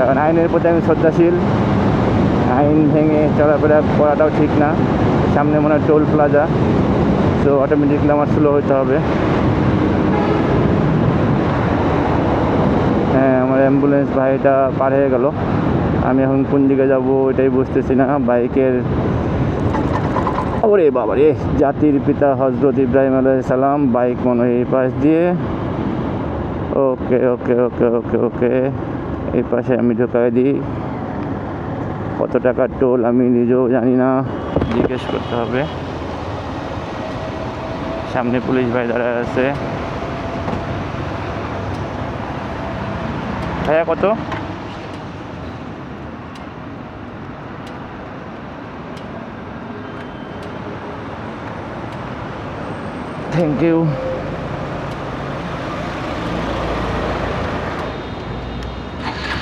কারণ আইনের প্রতি আমি শ্রদ্ধাশীল। আইন ভেঙে চলাফেরা করাটাও ঠিক না। সামনে মনে হয় টোল প্লাজা, তো অটোমেটিকলি আমার স্লো হতে হবে। হ্যাঁ, আমার অ্যাম্বুলেন্স ভাইটা পার হয়ে গেল। আমি এখন কোন দিকে যাব এটাই বুঝতেছি না। বাইকের ওরে বাবা রে, জাতির পিতা হজরত ইব্রাহিম আলাইহিস সালাম, বাইক মনে হয় এই পাশ দিয়ে। ওকে ওকে ওকে ওকে ওকে, এই পাশে আমি ঢোকাই দিই। কত টাকার টোল আমি নিজেও জানি না, জিজ্ঞেস করতে হবে। সামনে পুলিশ ভাই দাঁড়ায় আছে। ভাইয়া কত? Thank you.